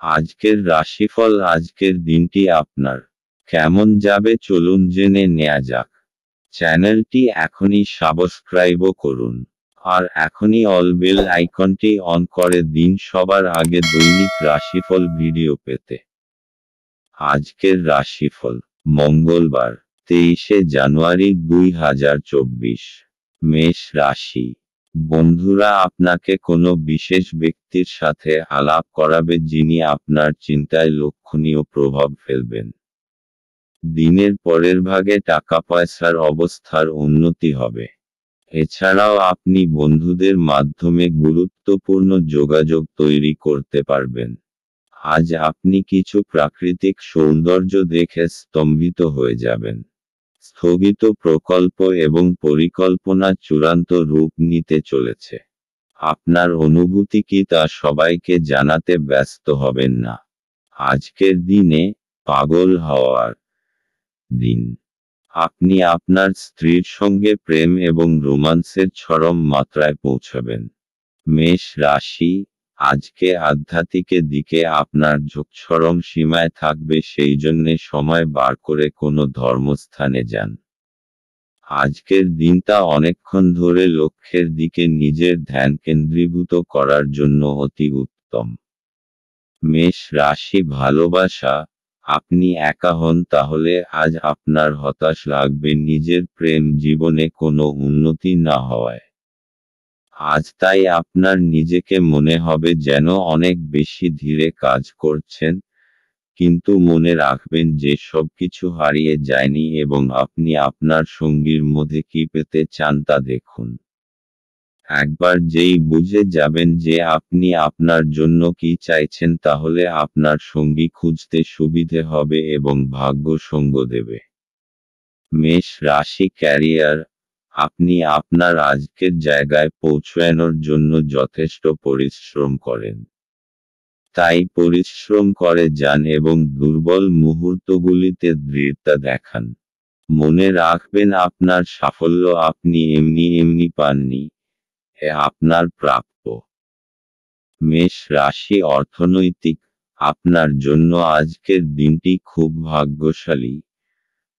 আজকের রাশিফল। আজকের দিনটি আপনার কেমন যাবে চলুন জেনে নেওয়া যাক। চ্যানেলটি এখনই সাবস্ক্রাইবও করুন আর এখনই অল বেল আইকনটি অন করে দিন সবার আগে দৈনিক রাশিফল ভিডিও পেতে। আজকের রাশিফল মঙ্গলবার 23শে জানুয়ারি 2024। মেষ রাশি। বন্ধুরা আপনাকে কোনো বিশেষ ব্যক্তির সাথে আলাপ করাবে যিনি আপনার চিন্তায় লক্ষণীয় প্রভাব ফেলবেন। দিনের পরের ভাগে টাকা পয়সার অবস্থার উন্নতি হবে। এছাড়াও আপনি বন্ধুদের মাধ্যমে গুরুত্বপূর্ণ যোগাযোগ তৈরি করতে পারবেন। আজ আপনি কিছু প্রাকৃতিক সৌন্দর্য দেখে স্তম্ভিত হয়ে যাবেন। স্থগিত প্রকল্প এবং পরিকল্পনা চূড়ান্ত রূপ নিতে চলেছে। আপনার অনুভূতি কি তা সবাইকে জানাতে ব্যস্ত হবেন না। আজকের দিনে পাগল হওয়ার দিন। আপনি আপনার স্ত্রীর সঙ্গে প্রেম এবং রোমান্সের চরম মাত্রায় পৌঁছাবেন। মেষ রাশি। আজকে আধ্যাত্মিকের দিকে আপনার ঝোঁক চরম সীমায় থাকবে, সেই জন্যে সময় বার করে কোনো ধর্মস্থানে যান। আজকের দিনটা অনেকক্ষণ ধরে লক্ষ্যের দিকে নিজের ধ্যান কেন্দ্রীভূত করার জন্য অতি উত্তম। মেষ রাশি। ভালোবাসা। আপনি একা হন তাহলে আজ আপনার হতাশ লাগবে নিজের প্রেম জীবনে কোনো উন্নতি না হওয়ায়। আজ তাই আপনার নিজেকে মনে হবে যেন অনেক বেশি ধীরে কাজ করছেন, কিন্তু মনে রাখবেন যে সবকিছু হারিয়ে যায়নি এবং আপনি আপনার সঙ্গীর মধ্যে কি পেতে চান তা দেখুন। একবার যেই বুঝে যাবেন যে আপনি আপনার জন্য কি চাইছেন তাহলে আপনার সঙ্গী খুঁজতে সুবিধে হবে এবং ভাগ্য সঙ্গ দেবে। মেষ রাশি। ক্যারিয়ার। আপনি আপনার আজকের জায়গায় পৌঁছানোর জন্য যথেষ্ট পরিশ্রম করেন। তাই পরিশ্রম করে যান এবং দুর্বল মুহূর্তগুলিতে দৃঢ়তা দেখান। মনে রাখবেন আপনার সাফল্য আপনি এমনি এমনি পাননি, এ আপনার প্রাপ্য। মেষ রাশি। অর্থনৈতিক। আপনার জন্য আজকের দিনটি খুব ভাগ্যশালী।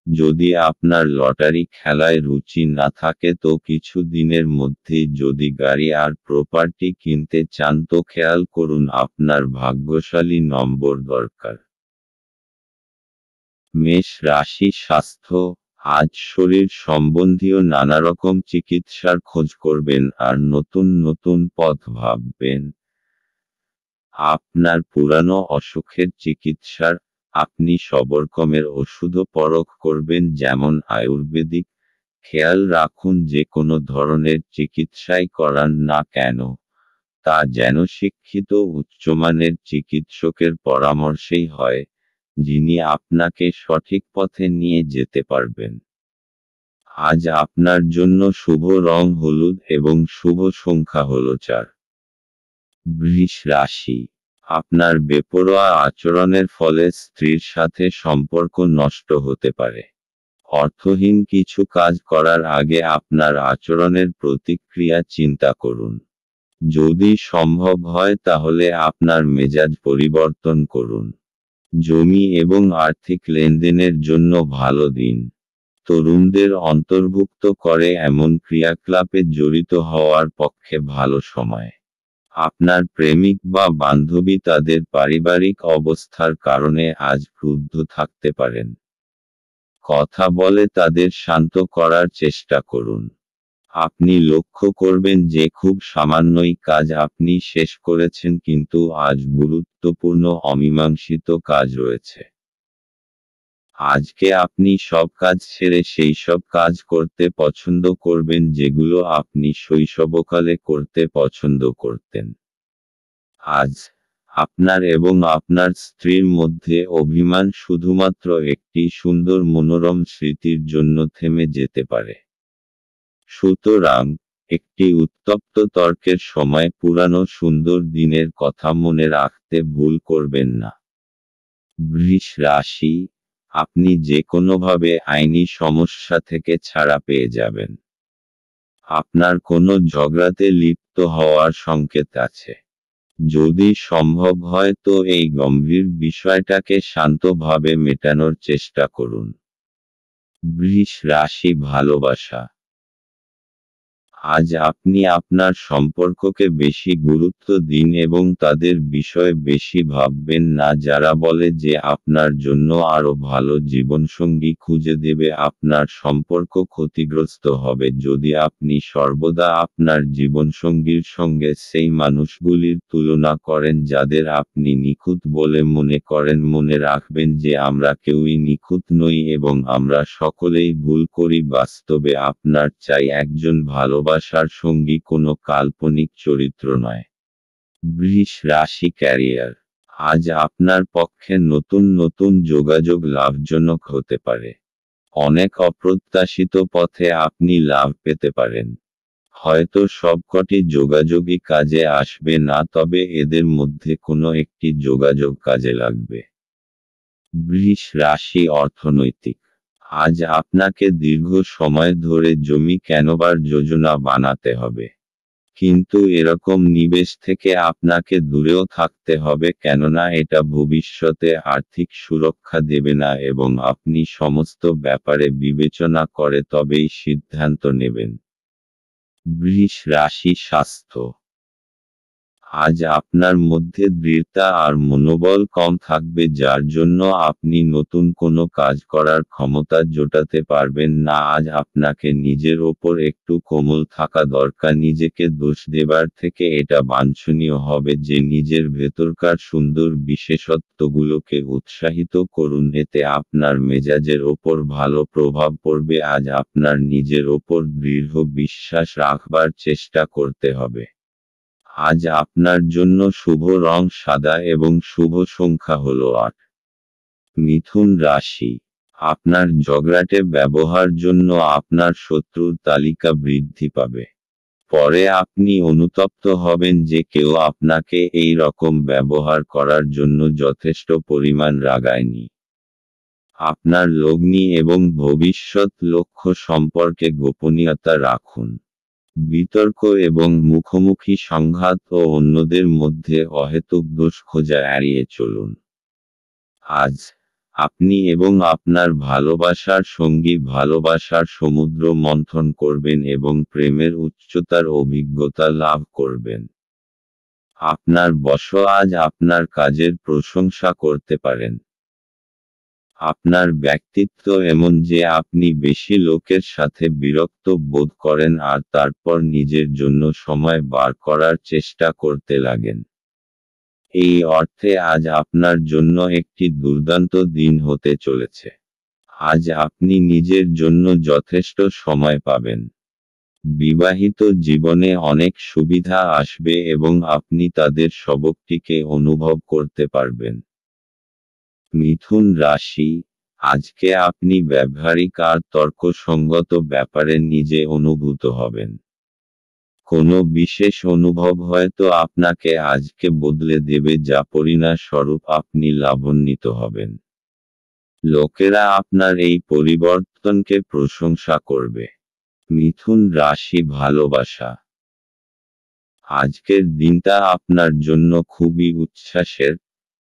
যদি আপনার লটারি খেলায় রুচি না থাকে তো কিছু দিনের মধ্যেই যদি গাড়ি আর প্রপার্টি কিনতে চান তো খেয়াল করুন আপনার ভাগ্যশালী নম্বর দরকার। মেষ রাশি। স্বাস্থ্য। আজ শরীর সম্বন্ধীয় নানারকম চিকিৎসার খোঁজ করবেন আর নতুন নতুন পথ ভাববেন। আপনার পুরানো অসুখের চিকিৎসার আপনি সবরকমের ওষুধও পরখ করবেন, যেমন আয়ুর্বেদিক। খেয়াল রাখুন যে কোনো ধরনের চিকিৎসাই করান না কেন তা যেন শিক্ষিত উচ্চমানের চিকিৎসকের পরামর্শেই হয়, যিনি আপনাকে সঠিক পথে নিয়ে যেতে পারবেন। আজ আপনার জন্য শুভ রং হলুদ এবং শুভ সংখ্যা হল 4। বৃষ রাশি। আপনার বেপরোয়া আচরণের ফলে স্ত্রীর সাথে সম্পর্ক নষ্ট হতে পারে। অর্থহীন কিছু কাজ করার আগে আপনার আচরণের প্রতিক্রিয়া চিন্তা করুন। যদি সম্ভব হয় তাহলে আপনার মেজাজ পরিবর্তন করুন। জমি এবং আর্থিক লেনদেনের জন্য ভালো দিন। তরুণদের অন্তর্ভুক্ত করে এমন ক্রিয়াকলাপে জড়িত হওয়ার পক্ষে ভালো সময়। আপনার প্রেমিক বা বান্ধবী তাদের পারিবারিক অবস্থার কারণে আজ ক্রুদ্ধ থাকতে পারেন। কথা বলে তাদের শান্ত করার চেষ্টা করুন। আপনি লক্ষ্য করবেন যে খুব সামান্যই কাজ আপনি শেষ করেছেন, কিন্তু আজ গুরুত্বপূর্ণ অমীমাংসিত কাজ রয়েছে। আজকে আপনি সব কাজ ছেড়ে সেই সব কাজ করতে পছন্দ করবেন যেগুলো আপনি শৈশবকালে করতে পছন্দ করতেন। আজ আপনার এবং আপনার স্ত্রীর মধ্যে অভিমান শুধুমাত্র একটি সুন্দর মনোরম স্মৃতির জন্য থেমে যেতে পারে। সুতরাং একটি উত্তপ্ত তর্কের সময় পুরানো সুন্দর দিনের কথা মনে রাখতে ভুল করবেন না। বৃষ রাশি। আপনি যে কোনোভাবে আইনি সমস্যা থেকে ছাড়া পেয়ে যাবেন। আপনার কোনো ঝগড়াতে লিপ্ত হওয়ার সংকেত আছে। যদি সম্ভব হয় তো এই গম্ভীর বিষয়টাকে শান্তভাবে মেটানোর চেষ্টা করুন। বৃষ রাশি ভালোবাসা। আজ আপনি আপনার সম্পর্ককে বেশি গুরুত্ব দিন এবং তাদের বিষয়ে বেশি ভাববেন না যারা বলে যে আপনার জন্য আরও ভালো জীবনসঙ্গী খুঁজে দেবে। আপনার সম্পর্ক ক্ষতিগ্রস্ত হবে যদি আপনি সর্বদা আপনার জীবনসঙ্গীর সঙ্গে সেই মানুষগুলির তুলনা করেন যাদের আপনি নিখুঁত বলে মনে করেন। মনে রাখবেন যে আমরা কেউই নিখুঁত নই এবং আমরা সকলেই ভুল করি। বাস্তবে আপনার চাই একজন ভালোবাসার সঙ্গী, কোনো কাল্পনিক চরিত্র নয়। বৃষ রাশি ক্যারিয়ার। আজ আপনার পক্ষে নতুন নতুন যোগাযোগ লাভজনক হতে পারে। অনেক অপ্রত্যাশিত পথে আপনি লাভ পেতে পারেন। হয়তো সবকটি যোগাযোগই কাজে আসবে না, তবে এদের মধ্যে কোনো একটি যোগাযোগ কাজে লাগবে। বৃষ রাশি অর্থনৈতিক। আজ আপনাকে দীর্ঘ সময় ধরে জমি কেনবার যোজনা বানাতে হবে। কিন্তু এরকম নিবেশ থেকে আপনাকে দূরেও থাকতে হবে, কেননা এটা ভবিষ্যতে আর্থিক সুরক্ষা দেবে না এবং আপনি সমস্ত ব্যাপারে বিবেচনা করে তবেই সিদ্ধান্ত নেবেন। বৃষ রাশি স্বাস্থ্য। আজ আপনার মধ্যে দৃঢ়তা আর মনোবল কম থাকবে, যার জন্য আপনি নতুন কোনো কাজ করার ক্ষমতা জোটাতে পারবেন না। আজ আপনাকে নিজের ওপর একটু কোমল থাকা দরকার। নিজেকে দোষ দেবার থেকে এটা বাঞ্ছনীয় হবে যে নিজের ভেতরকার সুন্দর বিশেষত্বগুলোকে উৎসাহিত করুন, এতে আপনার মেজাজের ওপর ভালো প্রভাব পড়বে। আজ আপনার নিজের ওপর দৃঢ় বিশ্বাস রাখবার চেষ্টা করতে হবে। আজ আপনার জন্য শুভ রং সাদা এবং শুভ সংখ্যা হলো 8। মিথুন রাশি। আপনার ঝগড়াটে ব্যবহার জন্য আপনার শত্রুর তালিকা বৃদ্ধি পাবে। পরে আপনি অনুতপ্ত হবেন যে কেউ আপনাকে এই রকম ব্যবহার করার জন্য যথেষ্ট পরিমাণ রাগায়নি। আপনার লগ্নি এবং ভবিষ্যৎ লক্ষ্য সম্পর্কে গোপনীয়তা রাখুন। বিতর্ক এবং মুখোমুখি সংঘাত ও অন্যদের মধ্যে অহেতুক দোষ খোঁজা এড়িয়ে চলুন। আজ আপনি এবং আপনার ভালোবাসার সঙ্গী ভালোবাসার সমুদ্র মন্থন করবেন এবং প্রেমের উচ্চতার অভিজ্ঞতা লাভ করবেন। আপনার বস আজ আপনার কাজের প্রশংসা করতে পারেন। আপনার ব্যক্তিত্ব এমন যে আপনি বেশি লোকের সাথে বিরক্ত বোধ করেন আর তারপর নিজের জন্য সময় বার করার চেষ্টা করতে লাগেন। এই অর্থে আজ আপনার জন্য একটি দুর্দান্ত দিন হতে চলেছে। আজ আপনি নিজের জন্য যথেষ্ট সময় পাবেন। বিবাহিত জীবনে অনেক সুবিধা আসবে এবং আপনি তাদের সবকটিকে অনুভব করতে পারবেন। মিথুন রাশি। আজকে আপনি ব্যবহারিক আর তর্কসঙ্গত ব্যাপারে নিজে অনুভূত হবেন। কোনো বিশেষ অনুভব হয়তো আপনাকে আজকে বদলে দেবে, যা পরিণামস্বরূপ আপনি লাভান্বিত হবেন। লোকেরা আপনার এই পরিবর্তনকে প্রশংসা করবে। মিথুন রাশি ভালোবাসা। আজকের দিনটা আপনার জন্য খুবই উচ্ছ্বাসের,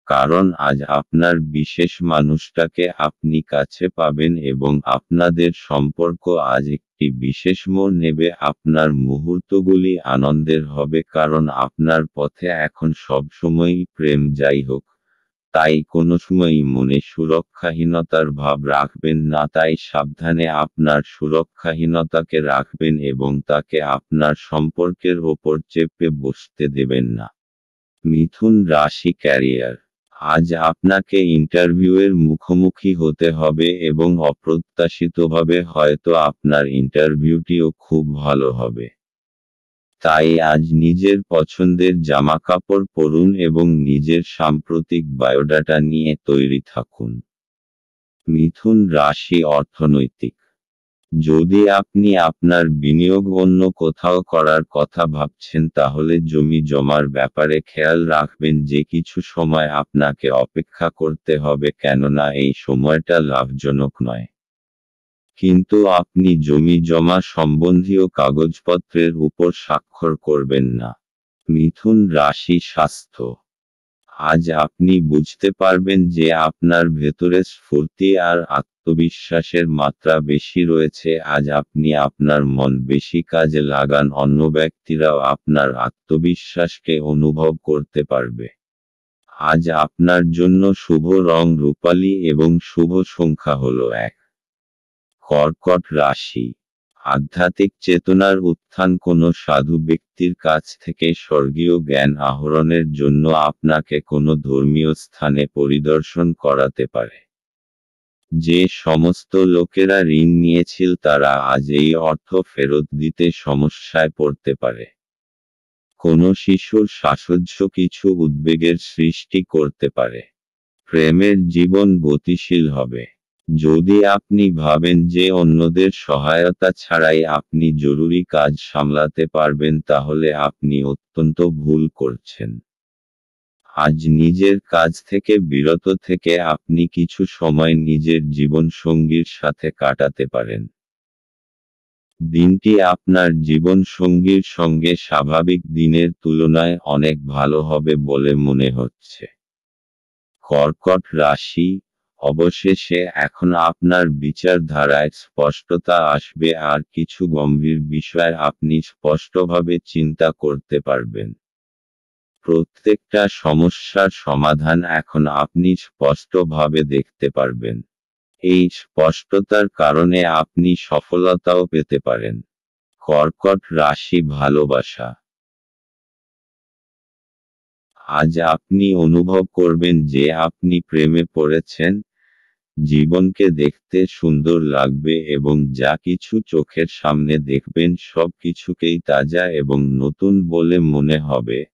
কারণ আজ আপনার বিশেষ মানুষটাকে আপনি কাছে পাবেন এবং আপনাদের সম্পর্ক আজ একটি বিশেষ মোড় নেবে। আপনার মুহূর্তগুলি আনন্দের হবে, কারণ আপনার পথে এখন সবসময়ই প্রেম। যাই হোক, তাই কোনো সময়ই মনে সুরক্ষাহীনতার ভাব রাখবেন না। তাই সাবধানে আপনার সুরক্ষাহীনতাকে রাখবেন এবং তাকে আপনার সম্পর্কের ওপর চেপে বসতে দেবেন না। মিথুন রাশি ক্যারিয়ার। আজ আপনাকে ইন্টারভিউয়ের মুখোমুখি হতে হবে এবং অপ্রত্যাশিতভাবে হয়তো আপনার ইন্টারভিউটিও খুব ভালো হবে। তাই আজ নিজের পছন্দের জামাকাপড় পরুন এবং নিজের সাম্প্রতিক বায়োডাটা নিয়ে তৈরি থাকুন। মিথুন রাশি অর্থনৈতিক। যদি আপনি আপনার বিনিয়োগ অন্য কোথাও করার কথা ভাবছেন তাহলে জমি জমার ব্যাপারে খেয়াল রাখবেন যে কিছু সময় আপনাকে অপেক্ষা করতে হবে, কেননা এই সময়টা লাভজনক নয়। কিন্তু আপনি জমি জমা সম্বন্ধীয় কাগজপত্রের উপর স্বাক্ষর করবেন না। মিথুন রাশি স্বাস্থ্য। আজ আপনি বুঝতে পারবেন যে আপনার ভেতরে স্ফূর্তি আর আত্মবিশ্বাসের মাত্রা বেশি রয়েছে। আজ আপনি আপনার মন বেশি কাজে লাগান, অন্য ব্যক্তিরাও আপনার আত্মবিশ্বাসকে অনুভব করতে পারবে। আজ আপনার জন্য শুভ রং রূপালী এবং শুভ সংখ্যা হল 1। কর্কট রাশি। আধ্যাত্মিক চেতনার উত্থান। কোনো সাধু ব্যক্তির কাছ থেকে স্বর্গীয় জ্ঞান আহরণের জন্য আপনাকে কোনো ধর্মীয় স্থানে পরিদর্শন করাতে পারে। যে সমস্ত লোকেরা ঋণ নিয়েছিল তারা আজ এই অর্থ ফেরত দিতে সমস্যায় পড়তে পারে। কোনো শিশুর সাহচর্য কিছু উদ্বেগের সৃষ্টি করতে পারে। প্রেমের জীবন গতিশীল হবে। যদি আপনি ভাবেন যে অন্যদের সহায়তা ছাড়াই আপনি জরুরি কাজ সামলাতে পারবেন তাহলে আপনি অত্যন্ত ভুল করছেন। আজ নিজের কাজ থেকে বিরত থেকে আপনি কিছু সময় নিজের জীবনসঙ্গীর সাথে কাটাতে পারেন। দিনটি আপনার জীবনসঙ্গীর সঙ্গে স্বাভাবিক দিনের তুলনায় অনেক ভালো হবে বলে মনে হচ্ছে। কর্কট রাশি। অবশেষে এখন আপনার বিচারধারায় স্পষ্টতা আসবে আর কিছু গম্ভীর বিষয় আপনি স্পষ্টভাবে চিন্তা করতে পারবেন। প্রত্যেকটা সমস্যার সমাধান এখন আপনি স্পষ্টভাবে দেখতে পারবেন। এই স্পষ্টতার কারণে আপনি সফলতাও পেতে পারেন। কর্কট রাশি ভালোবাসা। আজ আপনি অনুভব করবেন যে আপনি প্রেমে পড়েছেন। জীবনকে দেখতে সুন্দর লাগবে এবং যা কিছু চোখের সামনে দেখবেন সব কিছুকেই তাজা এবং নতুন বলে মনে হবে।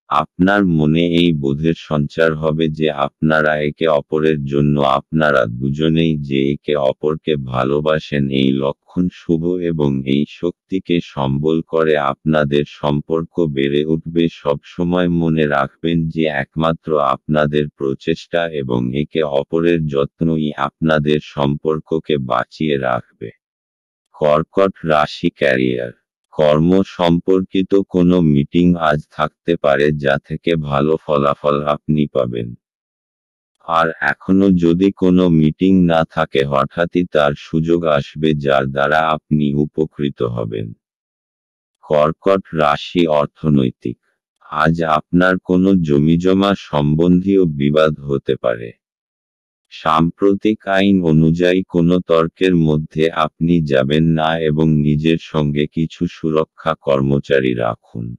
আপনার মনে এই বোধের সঞ্চার হবে যে আপনারা একে অপরের জন্য আপনারা দুজনেই যে একে অপরকে ভালোবাসেন। এই লক্ষণ শুভ এবং এই শক্তিকে সম্বল করে আপনাদের সম্পর্ক বেড়ে উঠবে। সবসময় মনে রাখবেন যে একমাত্র আপনাদের প্রচেষ্টা এবং একে অপরের যত্নই আপনাদের সম্পর্ককে বাঁচিয়ে রাখবে। কর্কট রাশি ক্যারিয়ার। কর্ম সম্পর্কিত কোনো মিটিং আজ থাকতে পারে যা থেকে ভালো ফলাফল আপনি পাবেন। আর এখনো যদি কোনো মিটিং না থাকে হঠাৎই তার সুযোগ আসবে যার দ্বারা আপনি উপকৃত হবেন। কর্কট রাশি অর্থনৈতিক। আজ আপনার কোনো জমিজমা সম্বন্ধীয় বিবাদ হতে পারে। সাম্প্রতিক আইন অনুযায়ী কোনো তর্কের মধ্যে আপনি যাবেন না এবং নিজের সঙ্গে কিছু সুরক্ষা কর্মচারী রাখুন।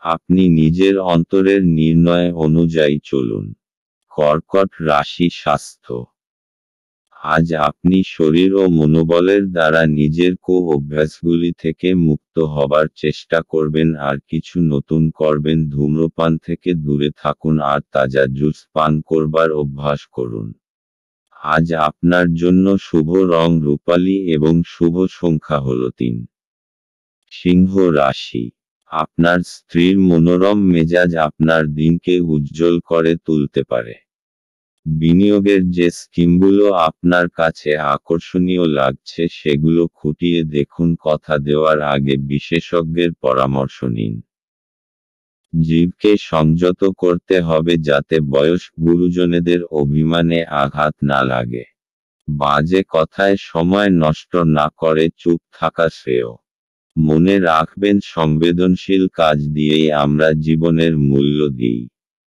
আপনি নিজের অন্তরের নির্ণয় অনুযায়ী চলুন। কর্কট রাশি স্বাস্থ্য। আজ আপনি শরীর ও মনোবলের দ্বারা নিজের অভ্যাসগুলি থেকে মুক্ত হবার চেষ্টা করবেন আর কিছু নতুন করবেন। ধূম্রপান থেকে দূরে থাকুন আর তাজা জুস পান করবার অভ্যাস করুন। আজ আপনার জন্য শুভ রং রূপালী এবং শুভ সংখ্যা হল 3। সিংহ রাশি। আপনার স্ত্রীর মনোরম মেজাজ আপনার দিনকে উজ্জ্বল করে তুলতে পারে। বিনিয়োগের যে স্কিমগুলো আপনার কাছে আকর্ষণীয় লাগছে সেগুলো খুঁটিয়ে দেখুন। কথা দেওয়ার আগে বিশেষজ্ঞের পরামর্শ নিন। জীবকে সংযত করতে হবে যাতে বয়স্ক গুরুজনেদের অভিমানে আঘাত না লাগে। বাজে কথায় সময় নষ্ট না করে চুপ থাকা শ্রেয়। মনে রাখবেন সংবেদনশীল কাজ দিয়েই আমরা জীবনের মূল্য দিই।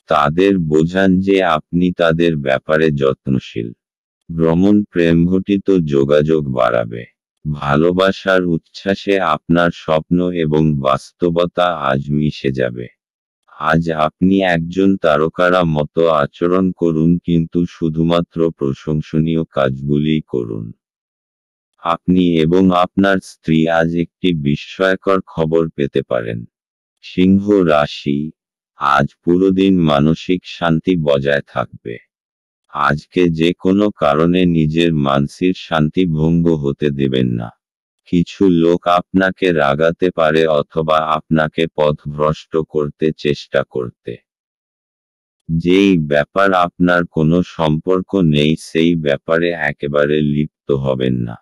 তাদের বোঝান যে আপনি তাদের ব্যাপারে যত্নশীল। ভ্রমণ প্রেমঘটিত যোগাযোগ বাড়াবে। ভালোবাসার উচ্ছ্বাসে আপনার স্বপ্ন এবং বাস্তবতা আজ মিশে যাবে। আজ আপনি একজন তারকারা মতো আচরণ করুন কিন্তু শুধুমাত্র প্রশংসনীয় কাজগুলি করুন। আপনি এবং আপনার স্ত্রী আজ একটি বিস্ময়কর খবর পেতে পারেন। সিংহ রাশি। আজ পুরো দিন মানসিক শান্তি বজায় থাকবে। আজকে যে কোনো কারণে নিজের মানসিক শান্তি ভঙ্গ হতে দেবেন না। কিছু লোক আপনাকে রাগাতে পারে অথবা আপনাকে পথভ্রষ্ট করতে চেষ্টা করতে। যেই ব্যাপার আপনার কোনো সম্পর্ক নেই সেই ব্যাপারে একেবারে লিপ্ত হবেন না।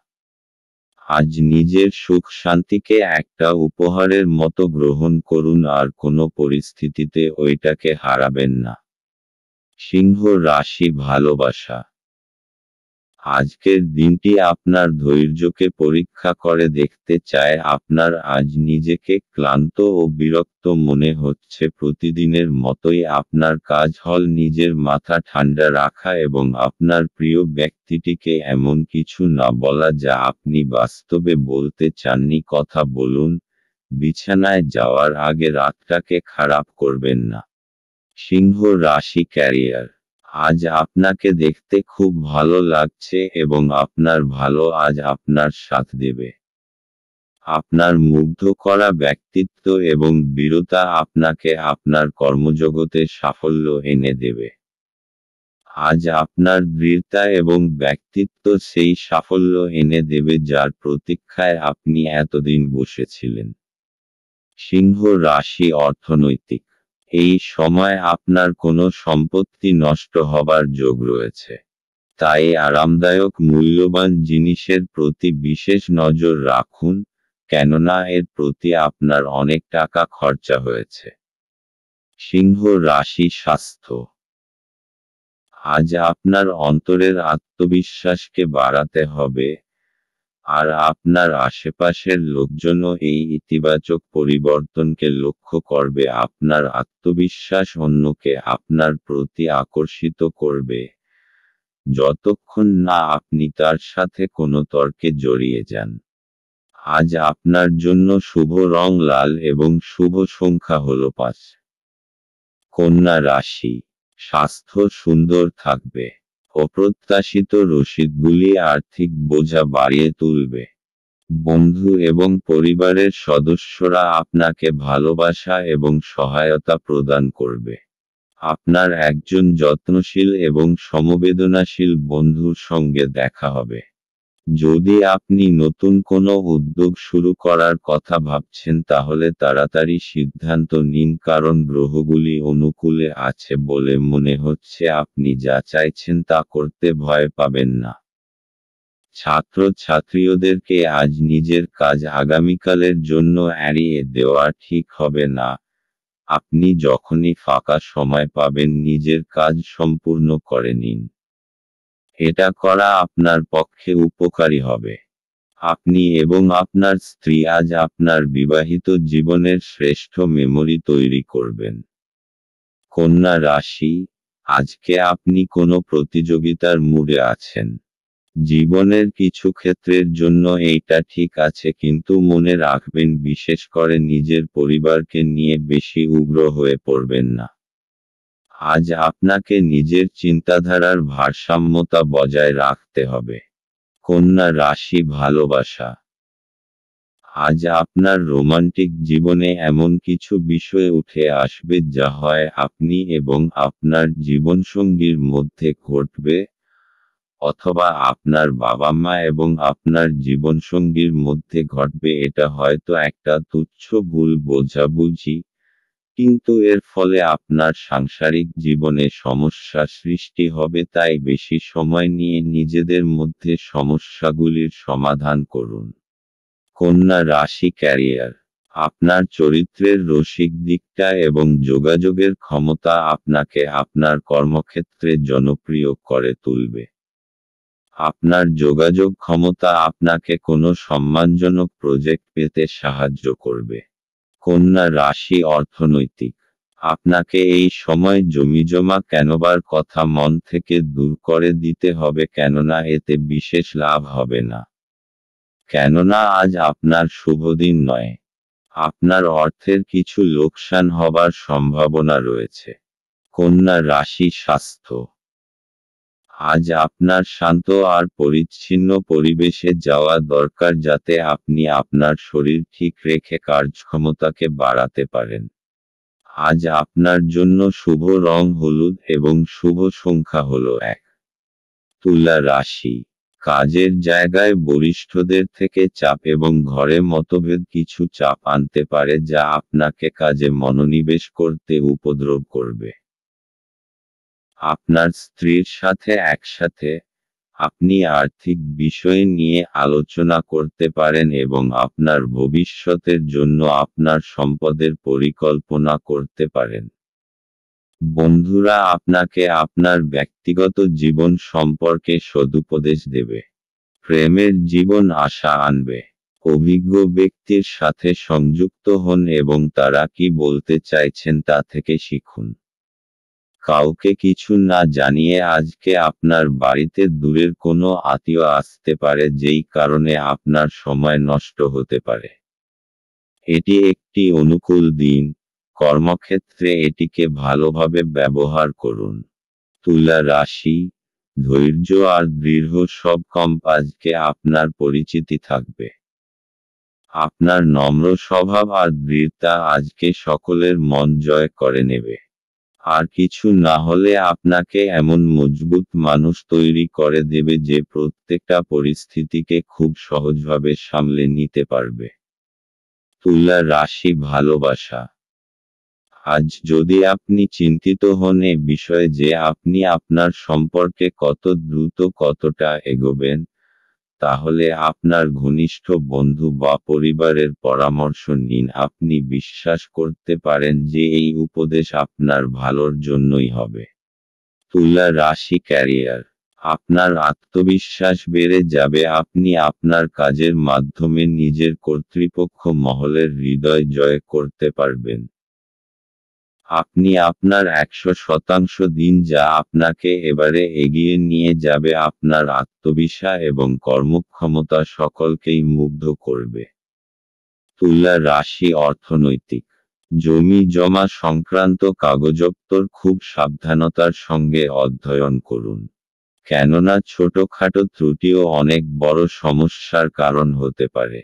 আজ নিজের সুখ শান্তিকে একটা উপহারের মতো গ্রহণ করুন আর কোনো পরিস্থিতিতে ওইটাকে হারাবেন না। সিংহ রাশি ভালোবাসা। আজকের দিনটি আপনার ধৈর্যকে পরীক্ষা করে দেখতে চায়। আপনার আজ নিজেকে ক্লান্ত ও বিরক্ত মনে হচ্ছে। প্রতিদিনের মতোই আপনার কাজ হল নিজের মাথা ঠান্ডা রাখা এবং আপনার প্রিয় ব্যক্তিটিকে এমন কিছু না বলা যা আপনি বাস্তবে বলতে চাননি। কথা বলুন, বিছানায় যাওয়ার আগে রাতটাকে খারাপ করবেন না। সিংহ রাশি ক্যারিয়ার। আজ আপনাকে দেখতে খুব ভালো লাগছে এবং আপনার ভালো আজ আপনার সাথ দেবে। আপনার মুগ্ধ করা ব্যক্তিত্ব এবং বীরতা আপনাকে আপনার কর্মজগতে সাফল্য এনে দেবে। আজ আপনার দৃঢ়তা এবং ব্যক্তিত্ব সেই সাফল্য এনে দেবে যার প্রতীক্ষায় আপনি এতদিন বসেছিলেন। সিংহ রাশি অর্থনৈতিক। এই সময় আপনার কোনো সম্পত্তি নষ্ট হবার যোগ রয়েছে। তাই আরামদায়ক মূল্যবান জিনিসের প্রতি বিশেষ নজর রাখুন, কেননা এর প্রতি আপনার অনেক টাকা খরচা হয়েছে। সিংহ রাশি স্বাস্থ্য। আজ আপনার অন্তরের আত্মবিশ্বাসকে বাড়াতে হবে, আর আপনার আশেপাশের লোকজনও এই ইতিবাচক পরিবর্তনকে লক্ষ্য করবে। আপনার আত্মবিশ্বাস অন্যকে আপনার প্রতি আকর্ষিত করবে, যতক্ষণ না আপনি তার সাথে কোনো তর্কে জড়িয়ে যান। আজ আপনার জন্য শুভ রং লাল এবং শুভ সংখ্যা হল 5। কন্যা রাশি। স্বাস্থ্য সুন্দর থাকবে। অপ্রত্যাশিত রসিদগুলি আর্থিক বোঝা বাড়িয়ে তুলবে। বন্ধু এবং পরিবারের সদস্যরা আপনাকে ভালোবাসা এবং সহায়তা প্রদান করবে। আপনার একজন যত্নশীল এবং সমবেদনাশীল বন্ধুর সঙ্গে দেখা হবে। যদি আপনি নতুন কোনো উদ্যোগ শুরু করার কথা ভাবছেন তাহলে তাড়াতাড়ি সিদ্ধান্ত নিন, কারণ গ্রহগুলি অনুকূলে আছে বলে মনে হচ্ছে। আপনি যা চাইছেন তা করতে ভয় পাবেন না। ছাত্রছাত্রীদেরকে আজ নিজের কাজ আগামীকালের জন্য এড়িয়ে দেওয়া ঠিক হবে না। আপনি যখনই ফাঁকা সময় পাবেন নিজের কাজ সম্পূর্ণ করে নিন। এটা করা আপনার পক্ষে উপকারী হবে। আপনি এবং আপনার স্ত্রী আজ আপনার বিবাহিত জীবনের শ্রেষ্ঠ মেমরি তৈরি করবেন। কন্যা রাশি। আজকে আপনি কোনো প্রতিযোগিতার মুডে আছেন। জীবনের কিছু ক্ষেত্রের জন্য এইটা ঠিক আছে, কিন্তু মনে রাখবেন বিশেষ করে নিজের পরিবারকে নিয়ে বেশি উগ্র হয়ে পড়বেন না। আজ আপনাকে নিজের চিন্তাধারার ভারসাম্যতা বজায় রাখতে হবে। কন্যা রাশি ভালোবাসা। আজ আপনার রোমান্টিক জীবনে এমন কিছু বিষয় উঠে আসবে যা হয় আপনি এবং আপনার জীবনসঙ্গীর মধ্যে ঘটবে, অথবা আপনার বাবা মা এবং আপনার জীবনসঙ্গীর মধ্যে ঘটবে। এটা হয়তো একটা তুচ্ছ ভুল বোঝাবুঝি, কিন্তু এর ফলে আপনার সাংসারিক জীবনে সমস্যা সৃষ্টি হবে। তাই বেশি সময় নিয়ে নিজেদের মধ্যে সমস্যাগুলির সমাধান করুন। কন্যা রাশি ক্যারিয়ার। আপনার চরিত্রের রসিক দিকটা এবং যোগাযোগের ক্ষমতা আপনাকে আপনার কর্মক্ষেত্রে জনপ্রিয় করে তুলবে। আপনার যোগাযোগ ক্ষমতা আপনাকে কোনো সম্মানজনক প্রজেক্ট পেতে সাহায্য করবে। কন্যা রাশি অর্থনৈতিক। আপনাকে এই সময় জমিজমা কেনবার কথা মন থেকে দূর করে দিতে হবে, কেননা এতে বিশেষ লাভ হবে না। কেননা আজ আপনার শুভদিন নয়। আপনার অর্থের কিছু লোকসান হবার সম্ভাবনা রয়েছে। কন্যা রাশি স্বাস্থ্য। আজ আপনার শান্ত আর পরিচ্ছন্ন পরিবেশে যাওয়া দরকার, যাতে আপনি আপনার শরীর ঠিক রেখে কার্যক্ষমতাকে বাড়াতে পারেন। আজ আপনার জন্য শুভ রং হলুদ এবং শুভ সংখ্যা হল 1। তুলা রাশি। কাজের জায়গায় বরিষ্ঠদের থেকে চাপ এবং ঘরে মতভেদ কিছু চাপ আনতে পারে যা আপনাকে কাজে মনোনিবেশ করতে উপদ্রব করবে। আপনার স্ত্রীর সাথে একসাথে আপনি আর্থিক বিষয় নিয়ে আলোচনা করতে পারেন এবং আপনার ভবিষ্যতের জন্য আপনার সম্পদের পরিকল্পনা করতে পারেন। বন্ধুরা আপনাকে আপনার ব্যক্তিগত জীবন সম্পর্কে সদুপদেশ দেবে। প্রেমের জীবন আশা আনবে। অভিজ্ঞ ব্যক্তির সাথে সংযুক্ত হন এবং তারা কি বলতে চাইছেন তা থেকে শিখুন। কাউকে কিছু না জানিয়ে আজকে আপনার বাড়িতে দূরের কোনো আত্মীয় আসতে পারে, যেই কারণে আপনার সময় নষ্ট হতে পারে। এটি একটি অনুকূল দিন, কর্মক্ষেত্রে এটিকে ভালোভাবে ব্যবহার করুন। তুলা রাশি, ধৈর্য আর দৃঢ় সব কম আজকে আপনার পরিচিতি থাকবে। আপনার নম্র স্বভাব আর দৃঢ়তা আজকে সকলের মন জয় করে নেবে। আর কিছু না হলে আপনাকে এমন মজবুত মানুষ তৈরি করে দেবে যে প্রত্যেকটা পরিস্থিতিকে খুব সহজভাবে সামলে নিতে পারবে। তুলা রাশি, ভালোবাসা। আজ যদি আপনি চিন্তিত হন এ বিষয়ে যে আপনি আপনার সম্পর্কে কত দ্রুত কতটা এগোবেন, তাহলে আপনার ঘনিষ্ঠ বন্ধু বা পরিবারের পরামর্শ নিন। আপনি বিশ্বাস করতে পারেন যে এই উপদেশ আপনার ভালোর জন্যই হবে। তুলা রাশি, ক্যারিয়ার। আপনার আত্মবিশ্বাস বেড়ে যাবে। আপনি আপনার কাজের মাধ্যমে নিজের কর্তৃপক্ষ মহলের হৃদয় জয় করতে পারবেন। আপনি আপনার 100% দিন যা আপনাকে এবারে এগিয়ে নিয়ে যাবে। আপনার আত্মবিশ্বাস এবং কর্মক্ষমতা সকলকেই মুগ্ধ করবে। তুলা রাশি, অর্থনৈতিক। জমি জমা সংক্রান্ত কাগজপত্র খুব সাবধানতার সঙ্গে অধ্যয়ন করুন, কেননা ছোটখাটো ত্রুটিও অনেক বড় সমস্যার কারণ হতে পারে।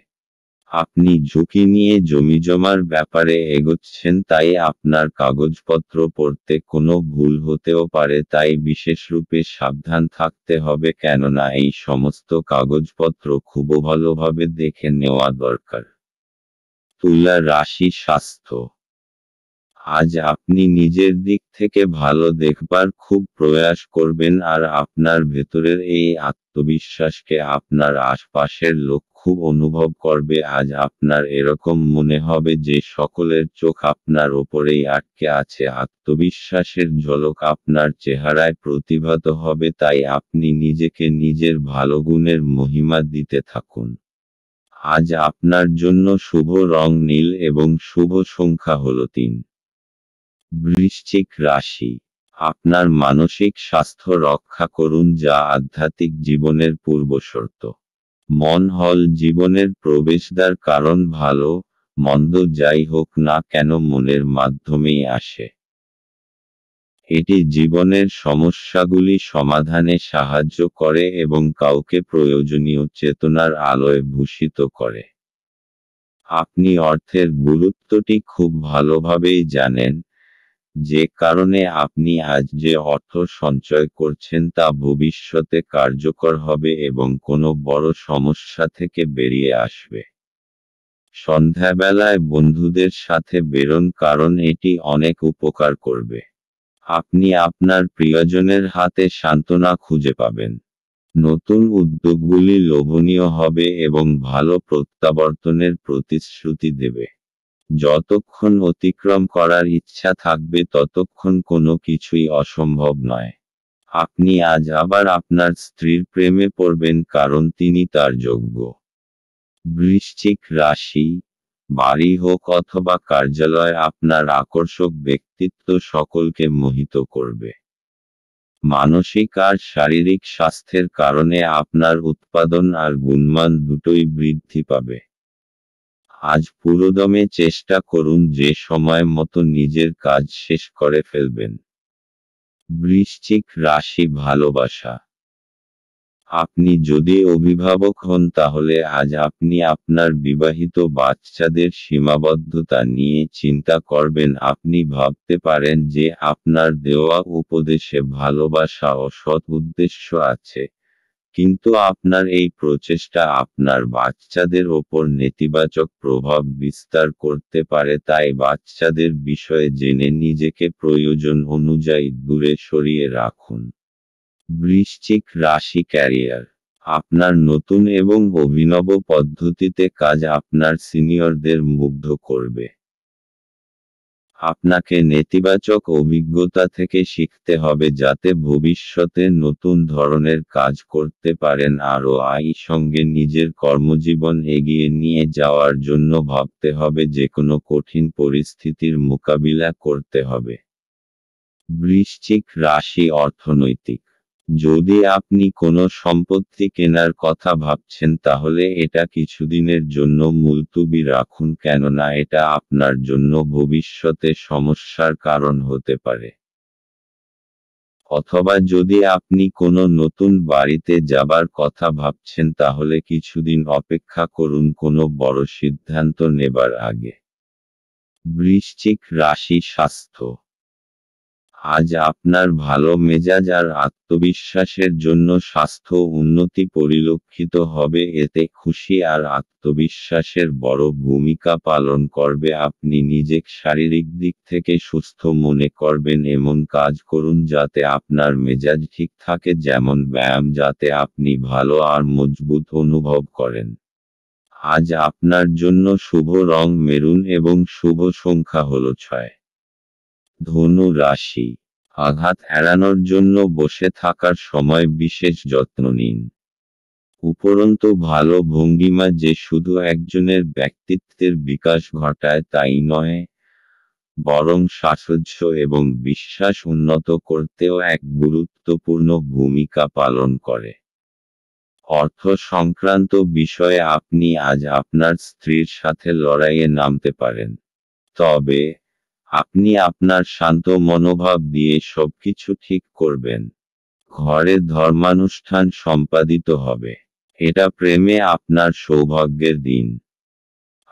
আপনি ঝুঁকি নিয়ে জমিজমার ব্যাপারে এগোচ্ছেন, তাই আপনার কাগজপত্র পড়তে কোনো ভুল হতেও পারে, তাই বিশেষরূপে সাবধান থাকতে হবে, কেননা এই সমস্ত কাগজপত্র খুব ভালোভাবে দেখে নেওয়া দরকার। তুলা রাশি, স্বাস্থ্য। আজ আপনি নিজের দিক থেকে ভালো দেখবার খুব প্রয়াস করবেন আর আপনার ভেতরের এই আত্মবিশ্বাসকে আপনার আশপাশের লোক খুব অনুভব করবে। আজ আপনার এরকম মনে হবে যে সকলের চোখ আপনার ওপরেই আটকে আছে। আত্মবিশ্বাসের ঝলক আপনার চেহারায় প্রতিভাত হবে, তাই আপনি নিজেকে নিজের ভালো গুণের মহিমা দিতে থাকুন। আজ আপনার জন্য শুভ রং নীল এবং শুভ সংখ্যা হল 3। বৃশ্চিক রাশি। আপনার মানসিক স্বাস্থ্য রক্ষা করুন, যা আধ্যাত্মিক জীবনের পূর্বশর্ত। মন হল জীবনের প্রবেশদ্বার, কারণ ভালো মন্দ যাই হোক না কেন মনের মাধ্যমেই আসে। এটি জীবনের সমস্যাগুলি সমাধানে সাহায্য করে এবং কাউকে প্রয়োজনীয় চেতনার আলোয় ভূষিত করে। আপনি অর্থের গুরুত্বটি খুব ভালোভাবেই জানেন, যে কারণে আপনি আজ যে অর্থ সঞ্চয় করছেন তা ভবিষ্যতে কার্যকর হবে এবং কোনো বড় সমস্যা থেকে বেরিয়ে আসবে। সন্ধ্যাবেলায় বন্ধুদের সাথে বেরোন, কারণ এটি অনেক উপকার করবে। আপনি আপনার প্রিয়জনের হাতে সান্ত্বনা খুঁজে পাবেন। নতুন উদ্যোগগুলি লোভনীয় হবে এবং ভালো প্রত্যাবর্তনের প্রতিশ্রুতি দেবে। যতক্ষণ অতিক্রম করার ইচ্ছা থাকবে ততক্ষণ কোনো কিছুই অসম্ভব নয়। আপনি আজ আবার আপনার স্ত্রীর প্রেমে পড়বেন, কারণ তিনি তার যোগ্য। বৃশ্চিক রাশি। বাড়ি হোক অথবা কার্যালয়, আপনার আকর্ষক ব্যক্তিত্ব সকলকে মোহিত করবে। মানসিক আর শারীরিক স্বাস্থ্যের কারণে আপনার উৎপাদন আর গুণমান দুটোই বৃদ্ধি পাবে। আজ পুরোদমে চেষ্টা করুন যে সময় মতো নিজের কাজ শেষ করে ফেলবেন। বৃশ্চিক রাশি, ভালোবাসা। আপনি যদি অভিভাবক হন তাহলে আজ আপনি আপনার বিবাহিত বাচ্চাদের সীমাবদ্ধতা নিয়ে চিন্তা করবেন। আপনি ভাবতে পারেন যে আপনার দেওয়া উপদেশে ভালোবাসা ও সৎ উদ্দেশ্য আছে, কিন্তু আপনার এই প্রচেষ্টা আপনার বাচ্চাদের ওপর নেতিবাচক প্রভাব বিস্তার করতে পারে, তাই বাচ্চাদের বিষয়ে জেনে নিজেকে প্রয়োজন অনুযায়ী দূরে সরিয়ে রাখুন। বৃশ্চিক রাশি ক্যারিয়ার। আপনার নতুন এবং অভিনব পদ্ধতিতে কাজ আপনার সিনিয়রদের মুগ্ধ করবে। আপনাকে নেতিবাচক অভিজ্ঞতা থেকে শিখতে হবে যাতে ভবিষ্যতে নতুন ধরনের কাজ করতে পারেন আরও সঙ্গে নিজের কর্মজীবন এগিয়ে নিয়ে যাওয়ার জন্য ভাবতে হবে যেকোনো কঠিন পরিস্থিতির মোকাবিলা করতে হবে। বৃশ্চিক রাশি অর্থনৈতিক। যদি আপনি কোনো সম্পত্তি কেনার কথা ভাবছেন তাহলে এটা কিছুদিনের জন্য মুলতুবি রাখুন কেননা এটা আপনার জন্য ভবিষ্যতে সমস্যার কারণ হতে পারে। অথবা যদি আপনি কোনো নতুন বাড়িতে যাবার কথা ভাবছেন তাহলে কিছুদিন অপেক্ষা করুন কোনো বড় সিদ্ধান্ত নেবার আগে। বৃশ্চিক রাশি স্বাস্থ্য। আজ আপনার ভালো মেজাজ আর আত্মবিশ্বাসের জন্য স্বাস্থ্য উন্নতি পরিলক্ষিত হবে এতে খুশি আর আত্মবিশ্বাসের বড় ভূমিকা পালন করবে আপনি নিজেকে শারীরিক দিক থেকে সুস্থ মনে করবেন এমন কাজ করুন যাতে আপনার মেজাজ ঠিক থাকে যেমন ব্যায়াম যাতে আপনি ভালো আর মজবুত অনুভব করেন। আজ আপনার জন্য শুভ রং মেরুন এবং শুভ সংখ্যা হলো 6। ধনু রাশি। আঘাত এড়ানোর জন্য বসে থাকার সময় বিশেষ যত্ন নিন। উপরন্তু ভালো ভঙ্গিমা যে শুধু একজনের ব্যক্তিত্বের বিকাশ ঘটায় তাই নয়, বরং সাহচর্য এবং বিশ্বাস উন্নত করতেও এক গুরুত্বপূর্ণ ভূমিকা পালন করে। অর্থ সংক্রান্ত বিষয়ে আপনি আজ আপনার স্ত্রীর সাথে লড়াইয়ে নামতে পারেন, তবে আপনি আপনার শান্ত মনোভাব দিয়ে সবকিছু ঠিক করবেন। ঘরে ধর্মানুষ্ঠান সম্পাদিত হবে। এটা প্রেমে আপনার সৌভাগ্যের দিন।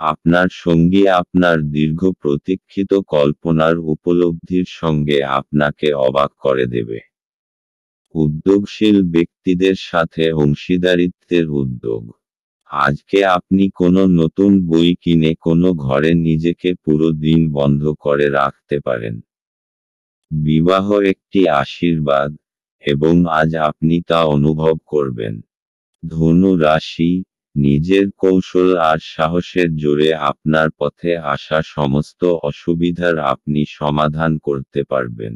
আপনার সঙ্গী আপনার দীর্ঘ প্রতীক্ষিত কল্পনার উপলব্ধির সঙ্গে আপনাকে অবাক করে দেবে। উদ্যোগশীল ব্যক্তিদের সাথে অংশীদারিত্বের উদ্যোগ। আজকে আপনি কোনো নতুন বই কিনে কোনো ঘরে নিজেকে পুরো দিন বন্ধ করে রাখতে পারেন। বিবাহ একটি আশীর্বাদ, এবং আজ আপনি তা অনুভব করবেন। ধনু রাশি। নিজের কৌশল আর সাহসের জোরে আপনার পথে আসা সমস্ত অসুবিধার আপনি সমাধান করতে পারবেন।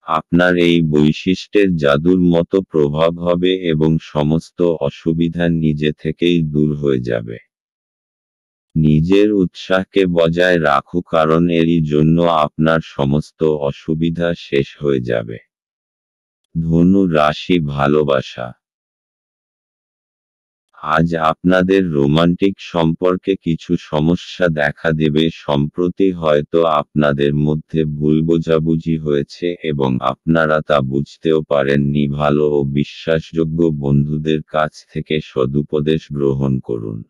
আপনার এই বৈশিষ্ট্যের জাদুর মতো প্রভাব হবে এবং সমস্ত অসুবিধা নিজে থেকেই দূর হয়ে যাবে। নিজের উৎসাহকে বজায় রাখুন কারণ এরই জন্য আপনার সমস্ত অসুবিধা শেষ হয়ে যাবে। ধনু রাশি ভালোবাসা। আজ আপনাদের রোমান্টিক সম্পর্কে কিছু সমস্যা দেখা দেবে সম্প্রতি হয়তো আপনাদের মধ্যে ভুল বোঝাবুঝি হয়েছে এবং আপনারা তা বুঝতেও পারেননি ভালো ও বিশ্বাসযোগ্য বন্ধুদের কাছ থেকে সদুপদেশ গ্রহণ করুন।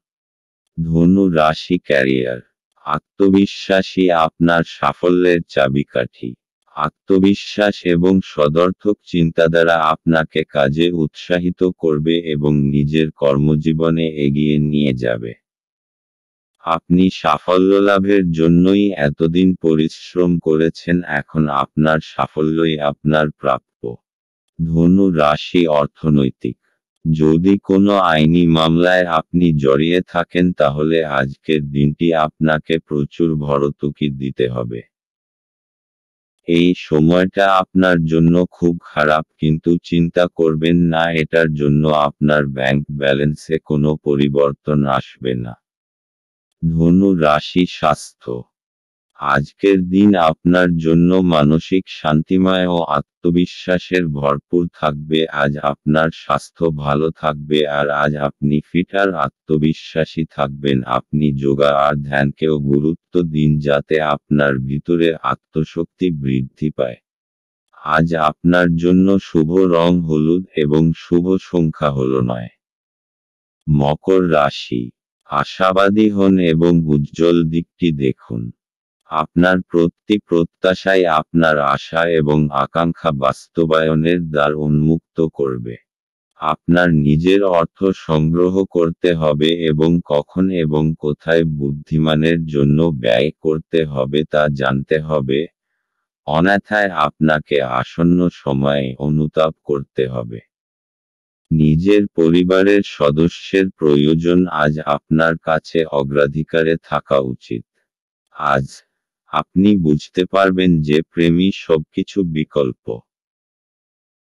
ধনু রাশি ক্যারিয়ার। আত্মবিশ্বাসী আপনার সাফল্যের চাবিকাঠি। আত্মবিশ্বাস এবং সদর্থক চিন্তাধারা আপনাকে কাজে উৎসাহিত করবে এবং নিজের কর্মজীবনে এগিয়ে নিয়ে যাবে। আপনি সাফল্য লাভের জন্যই এতদিন পরিশ্রম করেছেন এখন আপনার সাফল্যই আপনার প্রাপ্য। ধনু রাশি অর্থনৈতিক। যদি কোনো আইনি মামলায় আপনি জড়িয়ে থাকেন তাহলে আজকের দিনটি আপনাকে প্রচুর ভর্তুকি দিতে হবে। এই সময়টা আপনার জন্য খুব খারাপ কিন্তু চিন্তা করবেন না এটার জন্য আপনার ব্যাংক ব্যালেন্সে কোনো পরিবর্তন আসবে না। ধনু রাশি স্বাস্থ্য। আজকের দিন আপনার জন্য মানসিক শান্তিময় ও আত্মবিশ্বাসের ভরপুর থাকবে আজ আপনার স্বাস্থ্য ভালো থাকবে আর আজ আপনি ফিট আর আত্মবিশ্বাসী থাকবেন আপনি যোগা আর ধ্যানকেও গুরুত্ব দিন যাতে আপনার ভিতরে আত্মশক্তি বৃদ্ধি পায়। আজ আপনার জন্য শুভ রং হলুদ এবং শুভ সংখ্যা হলো 9। মকর রাশি। আশাবাদী হন এবং উজ্জ্বল দিকটি দেখুন। আপনার প্রতি প্রত্যাশাই আপনার আশা এবং আকাঙ্ক্ষা বাস্তবায়নের দ্বার উন্মুক্ত করবে। আপনার নিজের অর্থ সংগ্রহ করতে হবে এবং কখন এবং কোথায় বুদ্ধিমানের জন্য ব্যয় করতে হবে তা জানতে হবে। অন্যথায় আপনাকে আসন্ন সময়ে অনুতাপ করতে হবে। নিজের পরিবারের সদস্যের প্রয়োজন আজ আপনার কাছে অগ্রাধিকারে থাকা উচিত। আজ আপনি বুঝতে পারবেন যে প্রেমই সবকিছু বিকল্প।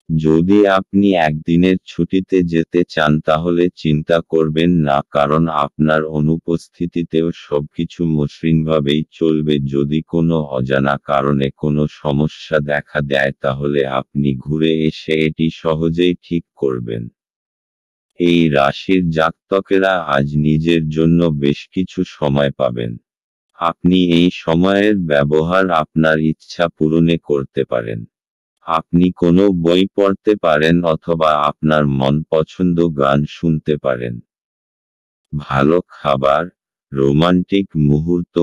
যদি আপনি একদিনের ছুটিতে যেতে চান তাহলে চিন্তা করবেন না, কারণ আপনার অনুপস্থিতিতেও সবকিছু মসৃণভাবেই চলবে। যদি কোনো অজানা কারণে কোনো সমস্যা দেখা দেয় তাহলে আপনি ঘুরে এসে এটি সহজেই ঠিক করবেন। এই রাশির জাতকেরা আজ নিজের জন্য বেশ কিছু সময় পাবেন। আপনি এই সময়ের ব্যবহার আপনার ইচ্ছা পূরণে করতে পারেন। আপনি কোনো বই পড়তে পারেন অথবা আপনার মন পছন্দ গান শুনতে পারেন। ভালো খাবার, রোমান্টিক মুহূর্ত,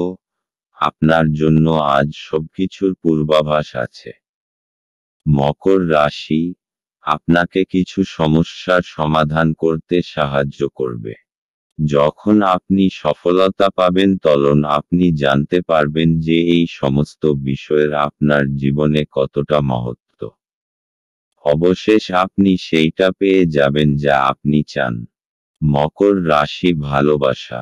আপনার জন্য আজ সবকিছুর পূর্বাভাস আছে। মকর রাশি আপনাকে কিছু সমস্যার সমাধান করতে সাহায্য করবে। যখন আপনি সফলতা পাবেন তখন আপনি জানতে পারবেন যে এই সমস্ত বিষয়ের আপনার জীবনে কতটা মহত্ব। অবশেষ আপনি সেইটা পেয়ে যাবেন যা আপনি চান। মকর রাশি ভালোবাসা,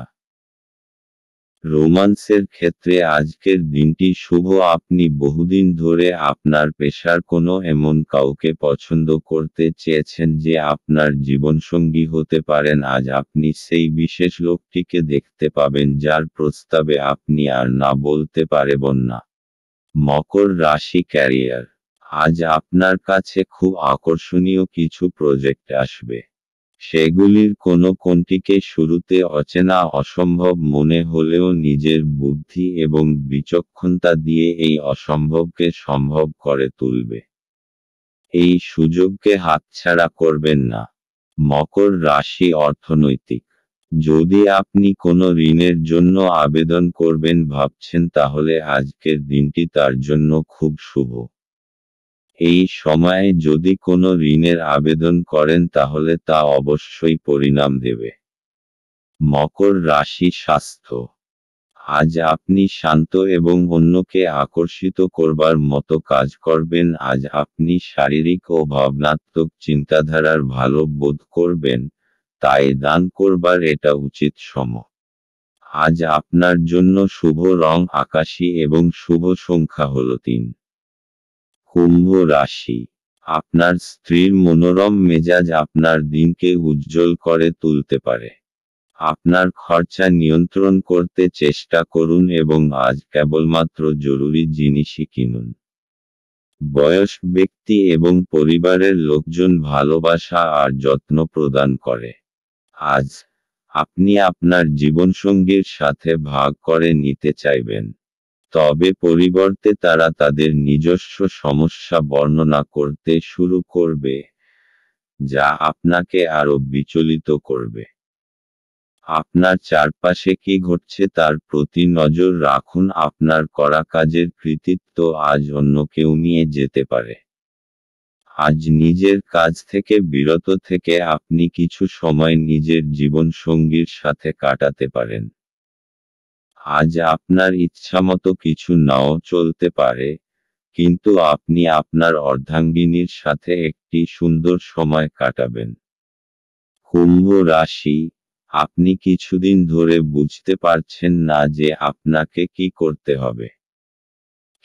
রোমান্সের ক্ষেত্রে আজকের দিনটি শুভ। আপনি বহুদিন ধরে আপনার পেশার কোনো এমন কাউকে পছন্দ করতে চেয়েছেন যে আপনার জীবনসঙ্গী হতে পারেন। আজ আপনি সেই বিশেষ লোকটিকে দেখতে পাবেন যার প্রস্তাবে আপনি আর না বলতে পারবেন না। মকর রাশি ক্যারিয়ার, আজ আপনার কাছে খুব আকর্ষণীয় কিছু প্রজেক্ট আসবে। সেগুলির কোনটিকে শুরুতে অচেনা অসম্ভব মনে হলেও নিজের বুদ্ধি এবং বিচক্ষণতা দিয়ে এই অসম্ভবকে সম্ভব করে তুলবে। এই সুযোগকে হাতছাড়া করবেন না। মকর রাশি অর্থনৈতিক, যদি আপনি কোনো ঋণের জন্য আবেদন করবেন ভাবছেন তাহলে আজকের দিনটি তার জন্য খুব শুভ। এই সময়ে যদি কোনো ঋণের আবেদন করেন তাহলে তা অবশ্যই পরিণাম দেবে। মকর রাশি স্বাস্থ্য, আজ আপনি শান্ত এবং অন্যকে আকর্ষিত করবার মতো কাজ করবেন। আজ আপনি শারীরিক ও ভাবনাত্মক চিন্তাধারার ভালো বোধ করবেন, তাই দান করবার এটা উচিত সময়। আজ আপনার জন্য শুভ রং আকাশী এবং শুভ সংখ্যা হল 3। কুম্ভ রাশি, আপনার স্ত্রীর মনোরম মেজাজ আপনার দিনকে উজ্জ্বল করে তুলতে পারে। আপনার খরচা নিয়ন্ত্রণ করতে চেষ্টা করুন এবং আজ কেবলমাত্র জরুরি জিনিসই কিনুন। বয়স্ক ব্যক্তি এবং পরিবারের লোকজন ভালোবাসা আর যত্ন প্রদান করে। আজ আপনি আপনার জীবনসঙ্গীর সাথে ভাগ করে নিতে চাইবেন, তবে পরিবর্তে তারা তাদের নিজস্ব সমস্যা বর্ণনা করতে শুরু করবে, যা আপনাকে আরও বিচলিত করবে। আপনার চারপাশে কি ঘটছে তার প্রতি নজর রাখুন। আপনার করা কাজের কৃতিত্ব আজ অন্য কেউ নিয়ে যেতে পারে। আজ নিজের কাজ থেকে বিরত থেকে আপনি কিছু সময় নিজের জীবনসঙ্গীর সাথে কাটাতে পারেন। আজ আপনার ইচ্ছামতো কিছু নাও চলতে পারে, কিন্তু আপনি আপনার অর্ধাঙ্গিনীর সাথে একটি সুন্দর সময় কাটাবেন। কুম্ভ রাশি, আপনি কিছুদিন ধরে বুঝতে পারছেন না যে আপনাকে কি করতে হবে,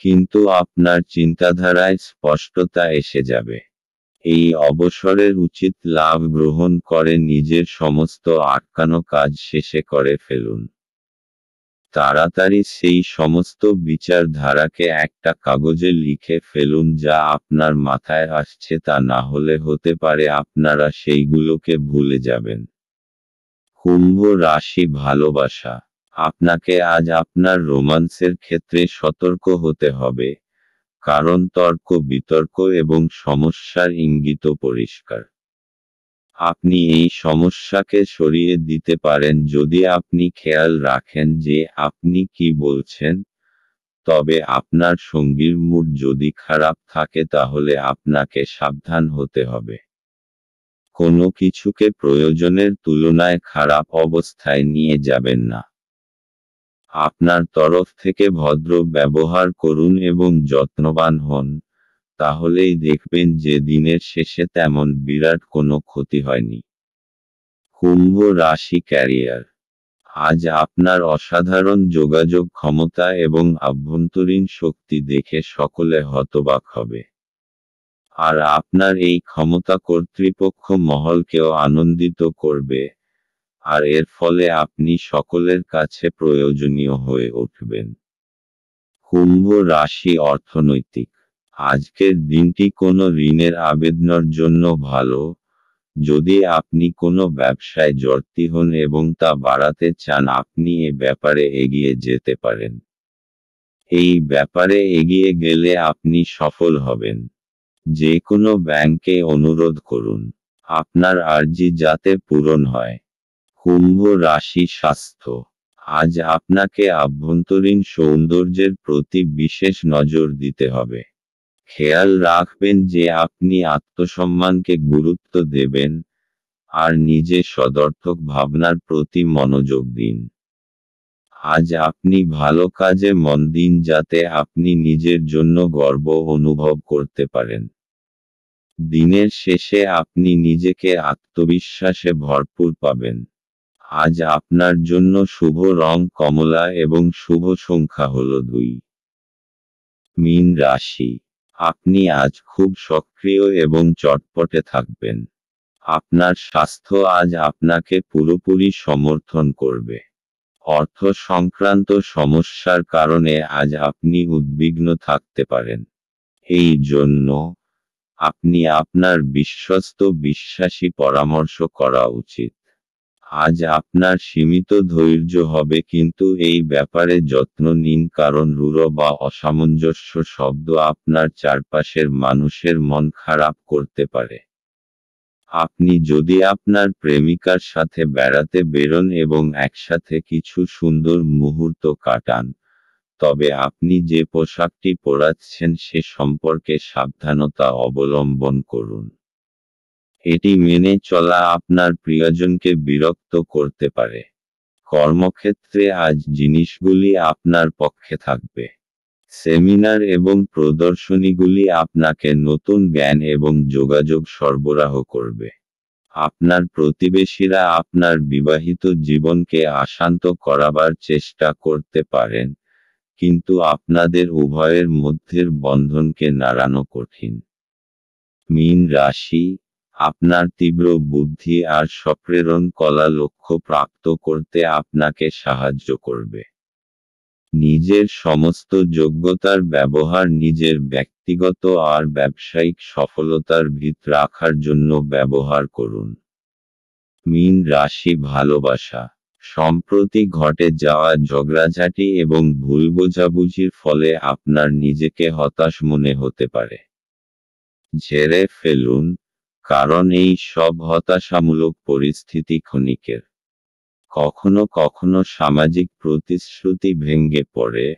কিন্তু আপনার চিন্তাধারায় স্পষ্টতা এসে যাবে। এই অবসরের উচিত লাভ গ্রহণ করে নিজের সমস্ত আটকানো কাজ শেষে করে ফেলুন। তাড়াতাড়ি সেই সমস্ত বিচারধারাকে একটা কাগজে লিখে ফেলুন যা আপনার মাথায় আসছে, তা না হলে হতে পারে আপনারা সেইগুলোকে ভুলে যাবেন। কুম্ভ রাশি ভালোবাসা, আপনাকে আজ আপনার রোমান্সের ক্ষেত্রে সতর্ক হতে হবে, কারণ তর্ক বিতর্ক এবং সমস্যার ইঙ্গিত পরিষ্কার। আপনি এই সমস্যাকে সরিয়ে দিতে পারেন যদি আপনি খেয়াল রাখেন যে আপনি কি বলছেন, তবে আপনার সঙ্গীর মুড যদি খারাপ থাকে তাহলে আপনাকে সাবধান হতে হবে। কোনো কিছুকে প্রয়োজনের তুলনায় খারাপ অবস্থায় নিয়ে যাবেন না। আপনার তরফ থেকে ভদ্র ব্যবহার করুন এবং যত্নবান হন, তাহলেই দেখবেন যে দিনের শেষে তেমন বিরাট কোনো ক্ষতি হয়নি। কুম্ভ রাশি ক্যারিয়ার। আজ আপনার অসাধারণ যোগাযোগ ক্ষমতা এবং আভ্যন্তরীণ শক্তি দেখে সকলে হতবাক হবে। আর আপনার এই ক্ষমতা কর্তৃপক্ষ মহলকেও আনন্দিত করবে, আর এর ফলে আপনি সকলের কাছে প্রয়োজনীয় হয়ে উঠবেন। কুম্ভ রাশি অর্থনৈতিক। আজকের দিনটি কোনো ঋণের আবেদনের জন্য ভালো, যদি আপনি কোনো ব্যবসায় জড়িত হন এবং তা বাড়াতে চান আপনি এ ব্যাপারে এগিয়ে যেতে পারেন। এই ব্যাপারে এগিয়ে গেলে আপনি সফল হবেন। যে কোনো ব্যাংকে অনুরোধ করুন, আপনার আর্জি যাতে পূরণ হয়। কুম্ভ রাশি স্বাস্থ্য। আজ আপনাকে আভ্যন্তরীণ সৌন্দর্যের প্রতি বিশেষ নজর দিতে হবে। খেয়াল রাখবেন যে আপনি আত্মসম্মানকে গুরুত্ব দেবেন, আর নিজে সদর্থক ভাবনার প্রতি মনোযোগ দিন। আজ আপনি ভালো কাজে মন দিন যাতে আপনি নিজের জন্য গর্ব অনুভব করতে পারেন। দিনের শেষে আপনি নিজেকে আত্মবিশ্বাসে ভরপুর পাবেন। আজ আপনার জন্য শুভ রং কমলা এবং শুভ সংখ্যা হল 2। মীন রাশি। আপনি আজ খুব সক্রিয় এবং চটপটে থাকবেন। আপনার স্বাস্থ্য আজ আপনাকে পুরোপুরি সমর্থন করবে। অর্থ সংক্রান্ত সমস্যার কারণে আজ আপনি উদ্বিগ্ন থাকতে পারেন। এই জন্য আপনি আপনার বিশ্বস্ত বিশ্বাসী পরামর্শ করা উচিত। আজ আপনার সীমিত ধৈর্য হবে, কিন্তু এই ব্যাপারে যত্ন নিন কারণ রূঢ় বা অসামঞ্জস্য শব্দ আপনার চারপাশের মানুষের মন খারাপ করতে পারে। আপনি যদি আপনার প্রেমিকার সাথে বেড়াতে বেরোন এবং একসাথে কিছু সুন্দর মুহূর্ত কাটান, তবে আপনি যে পোশাকটি পরাচ্ছেন সে সম্পর্কে সাবধানতা অবলম্বন করুন। এটি মেনে চলা আপনার প্রিয়জনকে বিরক্ত করতে পারে। কর্মক্ষেত্রে আজ জিনিসগুলি আপনার পক্ষে থাকবে। সেমিনার এবং প্রদর্শনীগুলি আপনাকে নতুন জ্ঞান এবং যোগাযোগ সরবরাহ করবে। আপনার প্রতিবেশীরা আপনার বিবাহিত জীবনকে অশান্ত করাবার চেষ্টা করতে পারেন, কিন্তু আপনাদের উভয়ের মধ্যের বন্ধনকে নাড়ানো কঠিন। মীন রাশি। আপনার তীব্র বুদ্ধি আর সপ্রেরণ কলা লক্ষ্য প্রাপ্ত করতে আপনাকে সাহায্য করবে। নিজের সমস্ত যোগ্যতার ব্যবহার নিজের ব্যক্তিগত আর ব্যবসায়িক সফলতার ভিত রাখার জন্য ব্যবহার করুন। মীন রাশি ভালোবাসা। সম্প্রতি ঘটে যাওয়া ঝগড়াঝাটি এবং ভুল বোঝাবুঝির ফলে আপনার নিজেকে হতাশ মনে হতে পারে। ঝেড়ে ফেলুন, কারণ এই সব হতাশামূলক পরিস্থিতি ক্ষণিকের। কখনো কখনো সামাজিক প্রতিশ্রুতি ভেঙে পড়ে,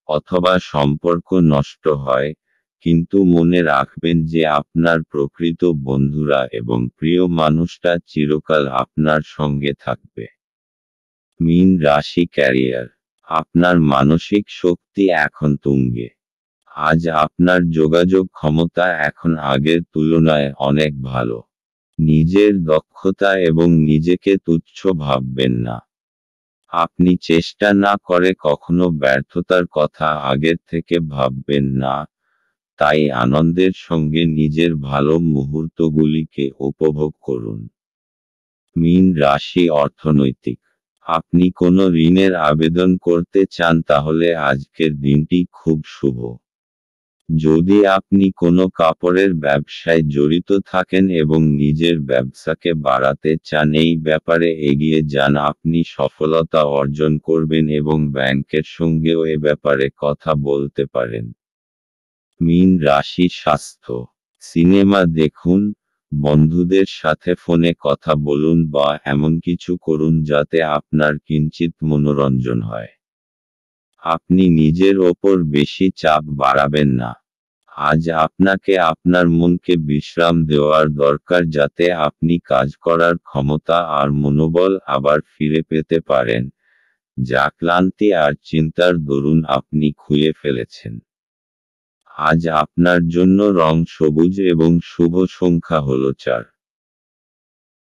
অথবা সম্পর্ক নষ্ট হয়, কিন্তু মনে রাখবেন যে আপনার প্রকৃত বন্ধুরা এবং প্রিয় মানুষটা চিরকাল আপনার সঙ্গে থাকবে। মীন রাশি ক্যারিয়ার। আপনার মানসিক শক্তি এখন তুঙ্গে। আজ আপনার যোগাযোগ ক্ষমতা এখন আগের তুলনায় অনেক ভালো। নিজের দক্ষতা এবং নিজেকে তুচ্ছ ভাববেন না। আপনি চেষ্টা না করে কখনো ব্যর্থতার কথা আগের থেকে ভাববেন না, তাই আনন্দের সঙ্গে নিজের ভালো মুহূর্তগুলিকে উপভোগ করুন। মীন রাশি অর্থনৈতিক। আপনি কোনো ঋণের আবেদন করতে চান তাহলে আজকের দিনটি খুব শুভ। যদি আপনি কোনো কাপড়ের ব্যবসায় জড়িত থাকেন এবং নিজের ব্যবসাকে বাড়াতে চান এই ব্যাপারে এগিয়ে যান, আপনি সফলতা অর্জন করবেন এবং ব্যাংকের সঙ্গেও এ ব্যাপারে কথা বলতে পারেন। মীন রাশি স্বাস্থ্য। সিনেমা দেখুন, বন্ধুদের সাথে ফোনে কথা বলুন বা এমন কিছু করুন যাতে আপনার কিঞ্চিৎ মনোরঞ্জন হয়। আপনি নিজের ওপর বেশি চাপ বাড়াবেন না। আজ আপনাকে আপনার মনকে বিশ্রাম দেওয়ার দরকার যাতে আপনি কাজ করার ক্ষমতা আর মনোবল আবার ফিরে পেতে পারেন, যা ক্লান্তি আর চিন্তার দরুন আপনি খুঁয়ে ফেলেছেন। আজ আপনার জন্য রং সবুজ এবং শুভ সংখ্যা হল 4।